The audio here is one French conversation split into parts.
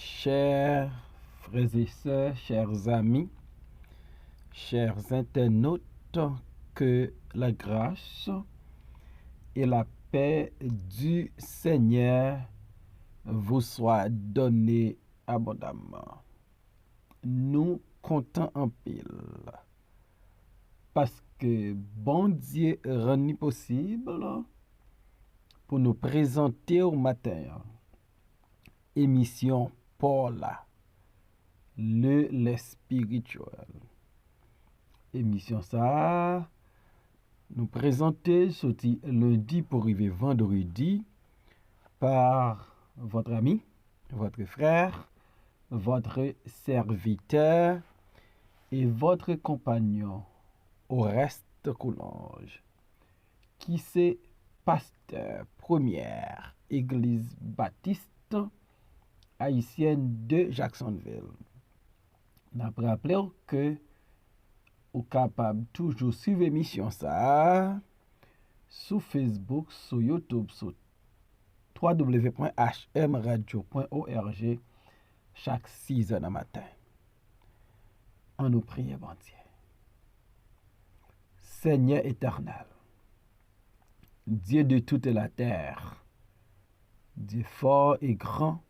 Chers frères et sœurs, chers amis, chers internautes, que la grâce et la paix du Seigneur vous soient données abondamment. Nous comptons en pile parce que bon Dieu rend possible pour nous présenter au matin émission Paula, le lait spirituel. Émission ça, nous présenter sorti lundi pour arriver vendredi par votre ami, votre frère, votre serviteur et votre compagnon au reste Coulange, qui c'est pasteur première église baptiste haïtienne de Jacksonville. Nous avons rappelé que vous êtes capable toujours suivre l'émission ça sur Facebook, sur YouTube, sur www.hmradio.org chaque 6 heures du matin. On nous prie, bon Dieu. Seigneur éternel, Dieu de toute la terre, Dieu fort et grand,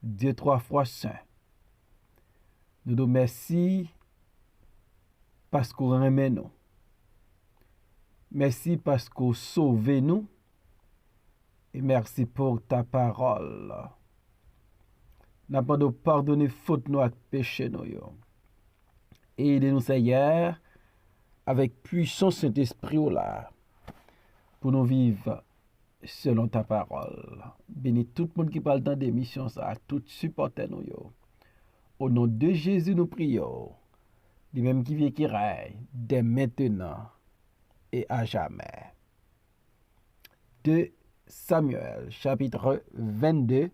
Dieu trois fois saint, nous nous remercions parce que vous remet nous. Merci parce que vous sauvez nous. Et merci pour ta parole. Nous pas de pardonner faute nous et péché nous. Et aidez-nous Seigneur avec puissance Saint-Esprit là pour nous vivre selon ta parole. Bénis tout le monde qui parle dans d'émission ça, tout supporter nous. Au nom de Jésus nous prions. Lui-même qui vient qui règne dès maintenant et à jamais. De Samuel, chapitre 22,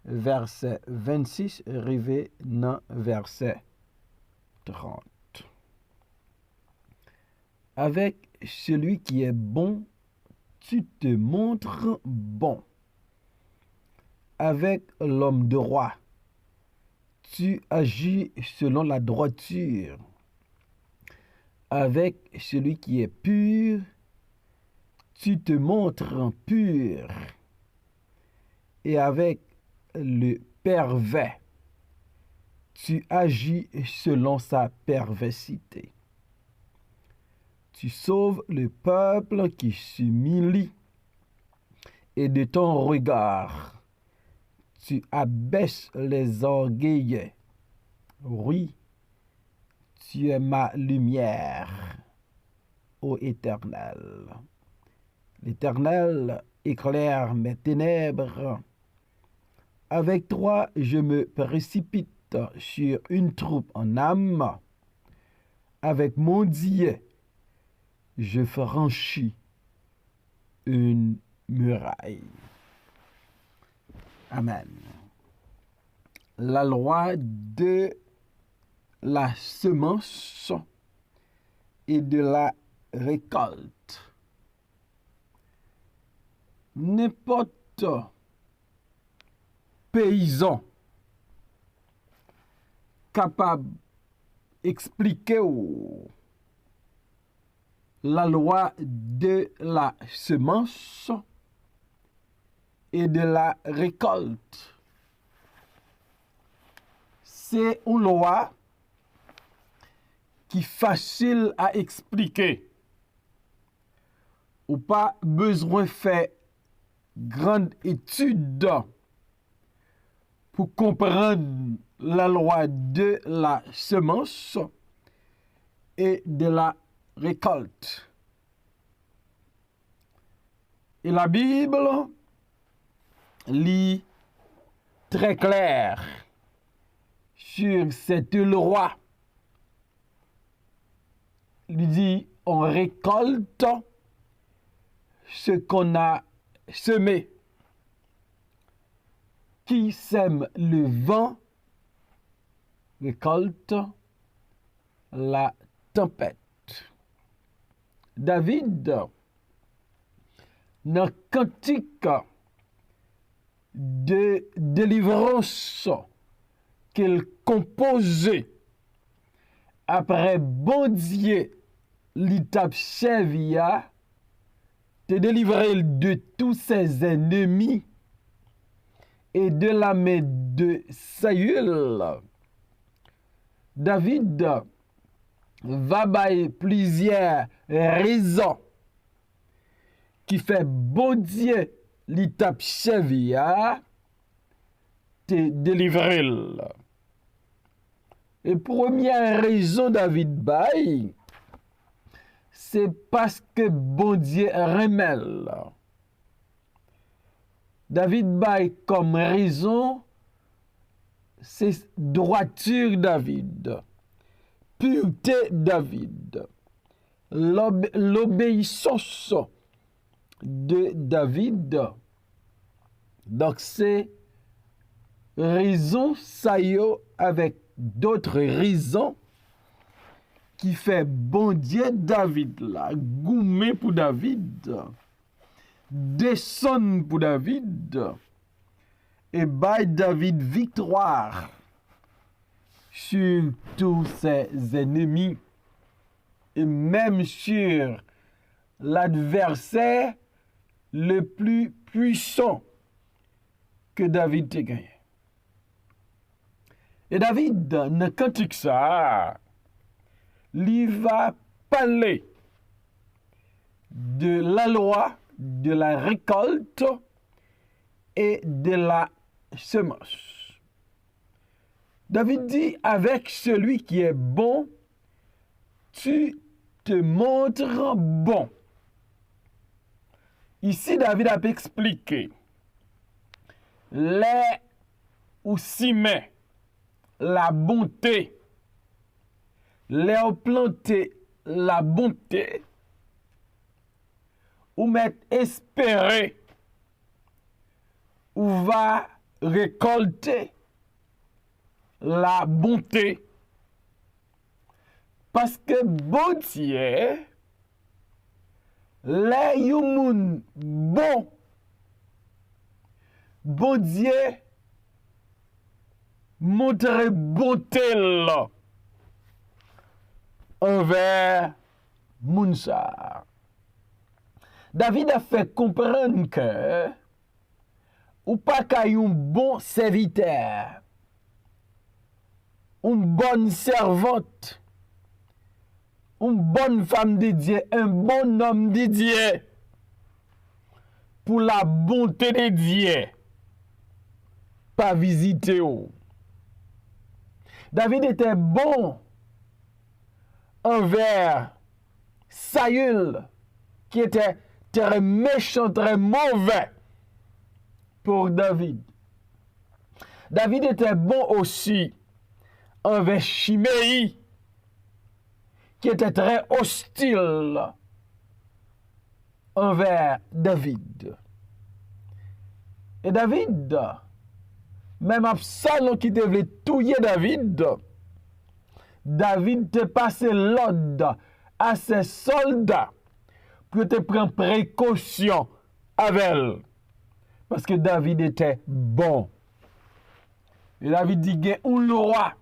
verset 26, arrivé dans verset 30. Avec celui qui est bon, tu te montres bon. Avec l'homme de roi, tu agis selon la droiture. Avec celui qui est pur, tu te montres pur. Et avec le pervers, tu agis selon sa perversité. Tu sauves le peuple qui s'humilie. Et de ton regard, tu abaisses les orgueilleux. Oui, tu es ma lumière, ô Éternel. L'Éternel éclaire mes ténèbres. Avec toi, je me précipite sur une troupe en âme. Avec mon Dieu, je franchis une muraille. Amen. La loi de la semence et de la récolte. N'importe paysan capable d'expliquer la loi de la semence et de la récolte. C'est une loi qui est facile à expliquer. Ou pas besoin de faire grande étude pour comprendre la loi de la semence et de la récolte. Et la Bible lit très clair sur cette loi. Il dit, on récolte ce qu'on a semé. Qui sème le vent récolte la tempête. David, dans Cantique de délivrance qu'il composait après bon Dieu li tap servi te délivrer de tous ses ennemis et de la main de Saül. David va bailler plusieurs raisons qui fait bon Dieu li tap servi te délivrer. Et première raison David baille, c'est parce que bon Dieu remèle. David baille comme raison, c'est droiture David, pureté David, l'obéissance de David. Donc c'est raison ça yo avec d'autres raisons qui fait bon Dieu David là, goumé pour David, descend pour David, et baille David victoire sur tous ses ennemis, et même sur l'adversaire le plus puissant que David te gagné. Et David, dans cantique ça, il va parler de la loi, de la récolte et de la semence. David dit, avec celui qui est bon, tu te montres bon. Ici, David a expliqué les ou si met la bonté, les planter la bonté, ou mettre espérer, ou va récolter la bonté. Parce que bon Dieu, les yon bon Dieu, montre bonté là envers Mounsa. David a fait comprendre que ou pas qu'à un bon serviteur, une bonne servante, une bonne femme de Dieu, un bon homme de Dieu, pour la bonté de Dieu, pas visiter. David était bon envers Saül, qui était très méchant, très mauvais pour David. David était bon aussi envers Chiméi, qui était très hostile envers David. Et David, même Absalom qui devait tuer David, David te passé l'ordre à ses soldats pour te prendre précaution avec elle. Parce que David était bon. Et David dit qu'il y a un roi.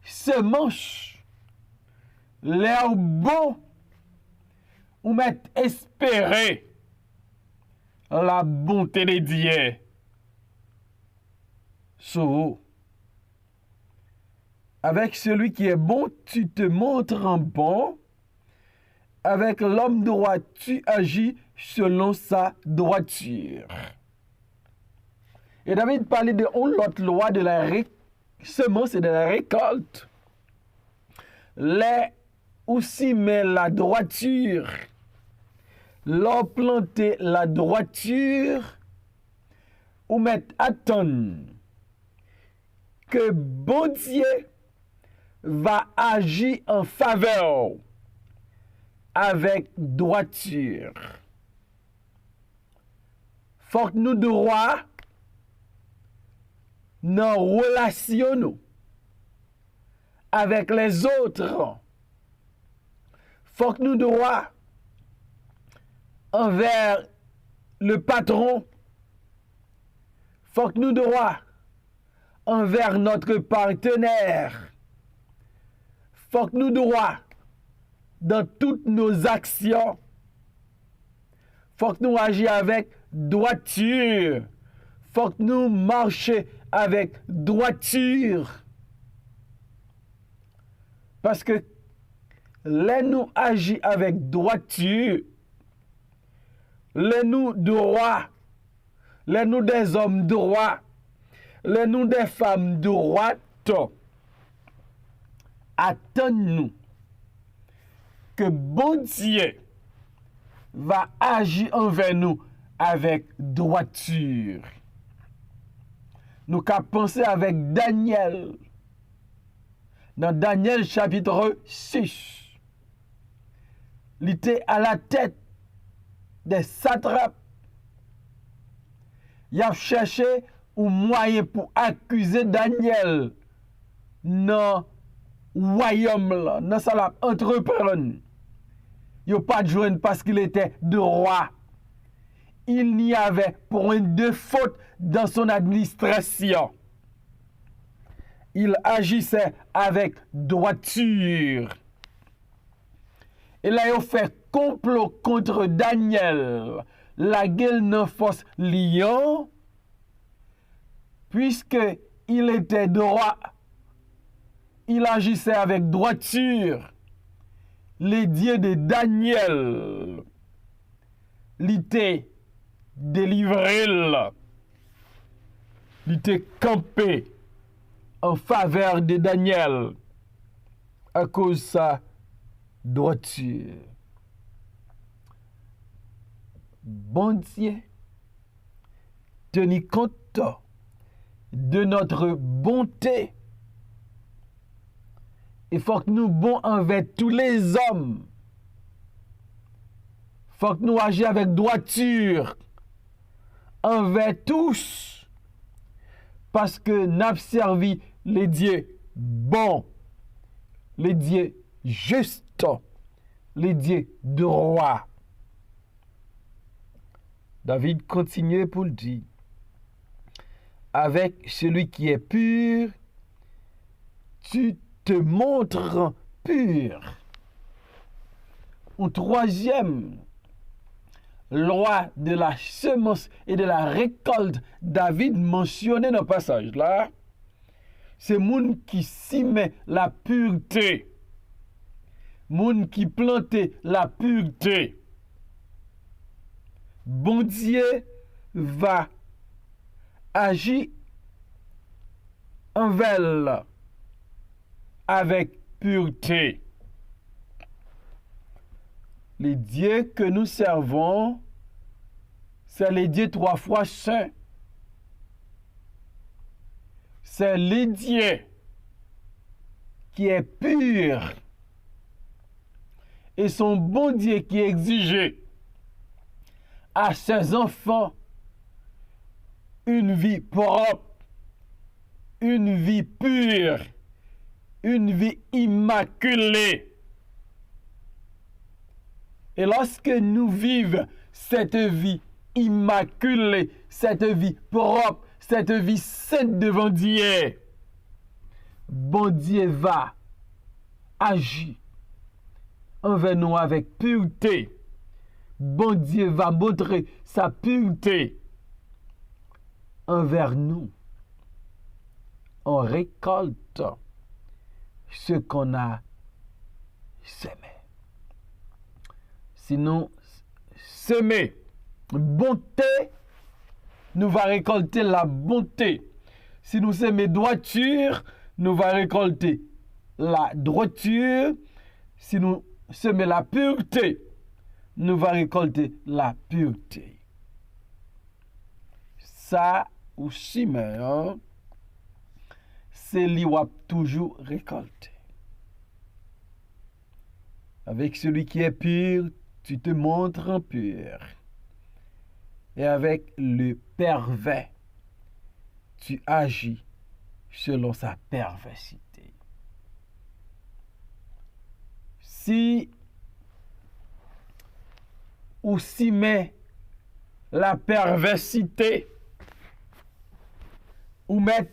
Se manche. L'air bon. Ou mettre espérer la bonté de Dieu. So, avec celui qui est bon, tu te montres en bon. Avec l'homme droit, tu agis selon sa droiture. Et David parlait de l'autre loi de la semence et de la récolte. Les aussi mais la droiture. L'on planter la droiture ou mettre attendre que bon Dieu va agir en faveur avec droiture. Faut que nous droits dans relation avec les autres. Faut que nous droits envers le patron, Faut que nous droit envers notre partenaire. Faut que nous droit dans toutes nos actions. Faut que nous agissions avec droiture. Faut que nous marchions avec droiture. Parce que les nous agissons avec droiture, les nous droits, les nous des hommes droits, les nous des femmes droites, attendons-nous que bon Dieu va agir envers nous avec droiture. Nous qu'à penser avec Daniel. Dans Daniel chapitre 6, il était à la tête des satrapes. Il a cherché un moyen pour accuser Daniel dans le royaume, dans sa entreprendre. Il n'a pas de joindre parce qu'il était de roi. Il n'y avait point de faute dans son administration. Il agissait avec droiture. Et là, il a fait complot contre Daniel. La gueule ne force lion, puisque il était droit. Il agissait avec droiture. Les dieux de Daniel l'étaient délivrés. Il était campé en faveur de Daniel à cause de sa droiture. Bon Dieu, tenez compte de notre bonté. Il faut que nous bons envers tous les hommes. Il faut que nous agissions avec droiture envers tous. Parce que nous avons servi les dieux bons, les dieux justes, les dieux droits. David continue pour le dire. Avec celui qui est pur, tu te montres pur. Un troisième loi de la semence et de la récolte, David mentionné dans le passage là, c'est moun qui sème la pureté, moun qui plante la pureté. Bon Dieu va agir envers avec pureté. Les dieux que nous servons, c'est les dieux 3 fois saints. C'est les dieux qui est pur. Et son bon Dieu qui exige à ses enfants une vie propre, une vie pure, une vie immaculée. Et lorsque nous vivons cette vie immaculée, cette vie propre, cette vie sainte devant Dieu, bon Dieu va agir envers nous avec pureté. Bon Dieu va montrer sa pureté envers nous. On récolte ce qu'on a semé. Si nous semons bonté, nous allons récolter la bonté. Si nous semons droiture, nous allons récolter la droiture. Si nous semons la pureté, nous allons récolter la pureté. Ça aussi, c'est lui qui a toujours récolté. Avec celui qui est pur, tu te montres pur. Et avec le pervers, tu agis selon sa perversité. Si ou si met la perversité, ou mettre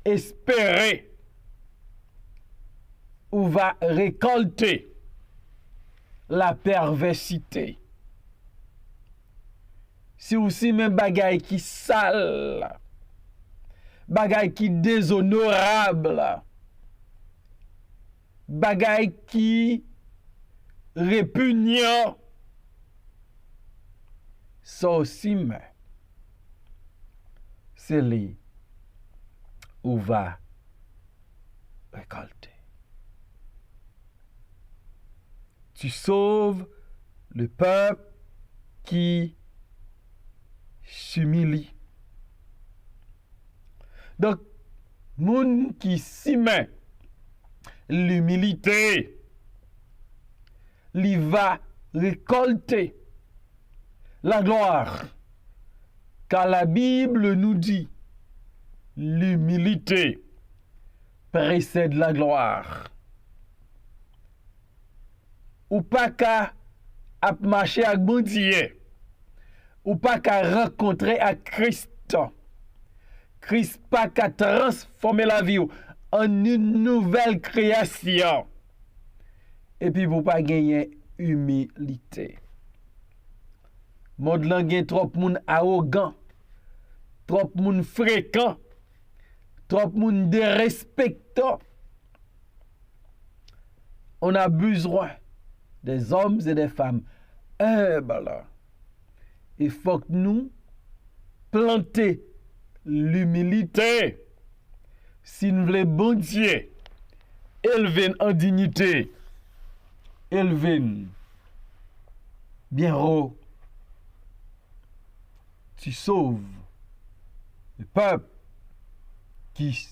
espérer ou va récolter la perversité. Si aussi même bagay qui sale, bagay qui déshonorable, bagay qui répugnant, ça aussi mais c'est lui où va récolter. Tu sauves le peuple qui s'humilie. Donc, moun qui s'y met l'humilité, il va récolter la gloire. Car la Bible nous dit, l'humilité précède la gloire. Ou pas qu'à marcher avec bon Dieu, ou pas qu'à rencontrer à Christ. Christ pas qu'à transformer la vie en une nouvelle création. Et puis vous pas gagner humilité. Monde lan gen trop moun arrogant, trop moun fréquent, trop moun dérespectant. On a besoin des hommes et des femmes humbles. Il faut que nous planter l'humilité. Si nous voulons bon Dieu, élever en dignité, élever bien haut. Tu sauves le peuple qui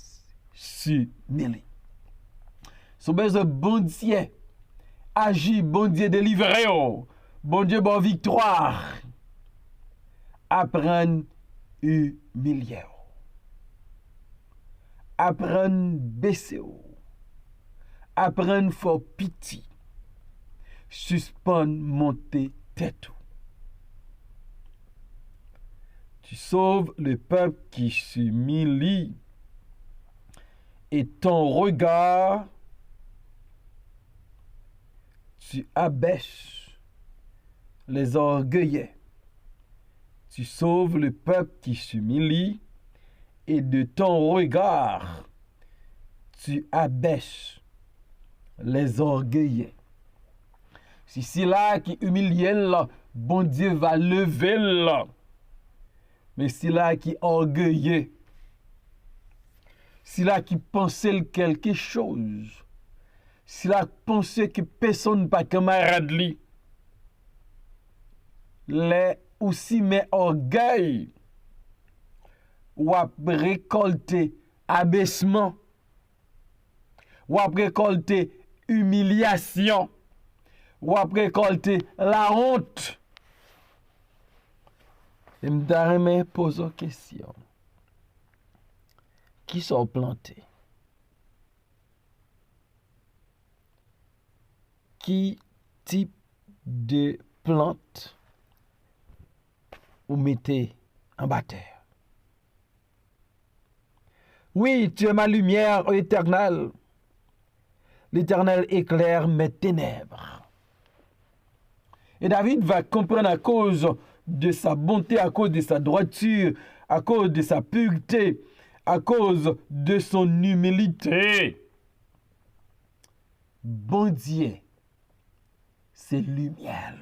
s'humilie. Sous besoin bon Dieu, agis, bon Dieu délivrer, bon Dieu bon victoire. Apprendre humilier. Apprendre baisser. Apprendre faire pitié. Suspendre monter tête. Tu sauves le peuple qui s'humilie et ton regard, tu abaisses les orgueillets. Tu sauves le peuple qui s'humilie et de ton regard, tu abaisses les orgueillets. Si c'est là qui humilie, bon Dieu va lever là. Mais c'est là qui orgueilleux, c'est là qui pensait quelque chose, c'est là qui pensait que personne pas camarade li, les aussi mais orgueil, ou à récolter abaissement, ou à récolter humiliation, ou à récolter la honte. Et me pose une question. Qui sont plantés? Qui type de plante vous mettez en bâtiment? Oui, tu es ma lumière, ô Éternel. L'Éternel éclaire mes ténèbres. Et David va comprendre à cause de sa bonté, à cause de sa droiture, à cause de sa pureté, à cause de son humilité. Bon Dieu, c'est lumière.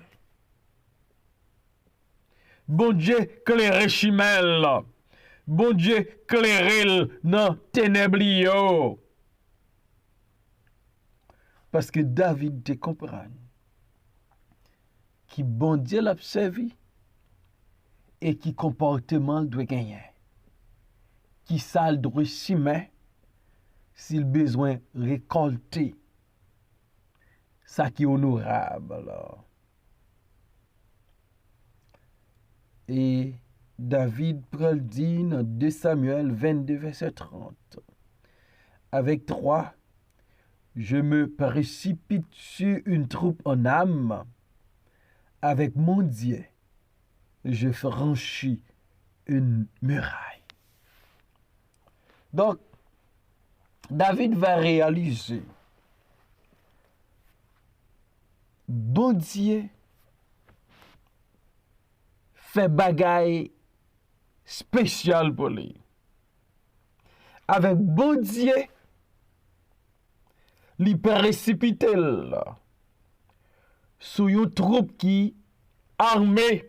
Bon Dieu, claire chimel. Bon Dieu, claire dans ténèbres. Parce que David te comprend qui bon Dieu l'a servi et qui comportement doit gagner. Qui ça doit simer s'il besoin récolter ça qui est honorable alors. Et David pral dit dans 2 Samuel 22 verset 30. Avec 3, je me précipite sur une troupe en âme. Avec mon Dieu, je franchis une muraille. Donc, David va réaliser, bon Dieu fait bagaille spécial pour lui. Avec bon Dieu, il précipite sous une troupe qui armée.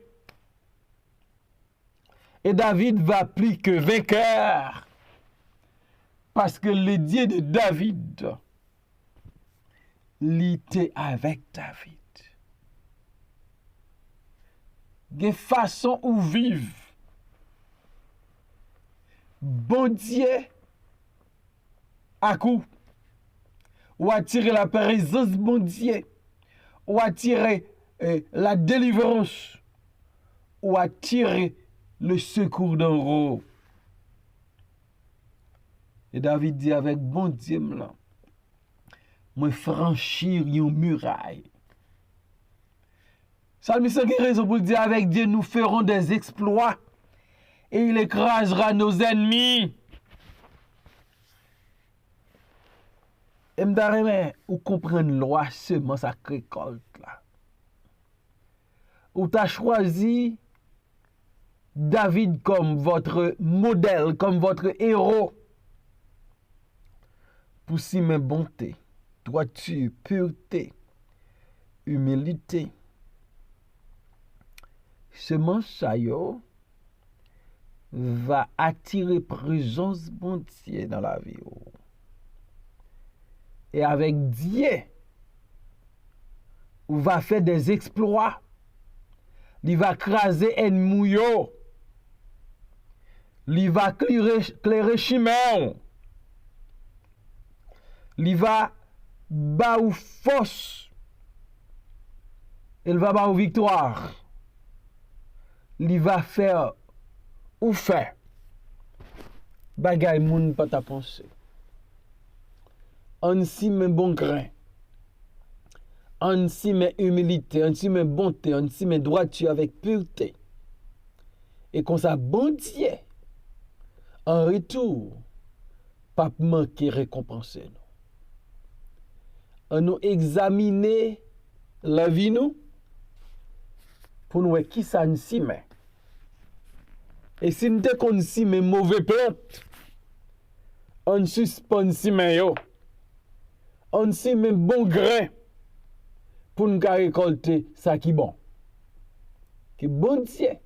Et David va plus que vainqueur. Parce que le Dieu de David, il était avec David. De façon où vive, bon Dieu, à coup, ou attirer la présence bon Dieu, ou attirer la délivrance, ou attirer le secours d'en haut. Et David dit avec bon Dieu, moi franchir une muraille. Salmiste qui raison pour dire avec Dieu nous ferons des exploits et il écrasera nos ennemis. Et m'dareme ou comprendre loi seulement sa récolte là. Ou t'as choisi David comme votre modèle, comme votre héros. Pour si mes bonté, droiture, pureté, humilité. Semence ça yo va attirer présence bon Dieu dans la vie. Et avec Dieu, on va faire des exploits. Il va craser ennemi yo. Il va clairer chemin. Il va ba ou force. Il va ba ou victoire. Il va faire ou faire. Bagay moun pas ta pensée. En si mes bon grain. En si mes humilité, en si mes bonté, en si mes droiture avec pureté. Et qu'on ça bon Dieu, en retour, pas manquer récompenser nous. On nous examiner la vie nous pour nous voir qui ça nous si met. Et si nous te qu'on si met mauvais plantes, on suspend si met yo. On si met bon grain pour nous récolter ça qui bon. Qui bon Dieu,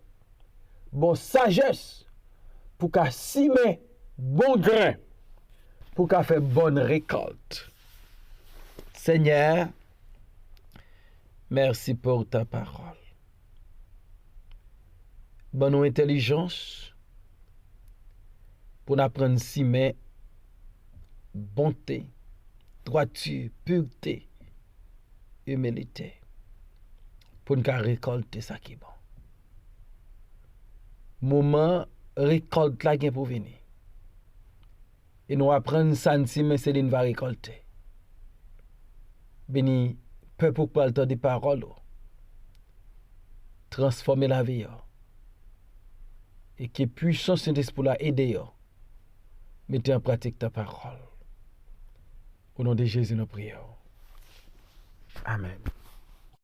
bon sagesse pour qu'à si met bon grain pour qu'à faire bonne récolte. Seigneur, merci pour ta parole. Bonne intelligence pour apprendre si mais bonté, droiture, pureté, humilité pour nous récolter ça qui est bon. Moment récolte là qui pour venir. Et nous apprendre ça si mais c'est va récolter. Béni, peu pour parler de des paroles, transformer la vie, et que puissance Saint-Esprit la aider, mettez en pratique ta parole. Au nom de Jésus, nous prions. Amen.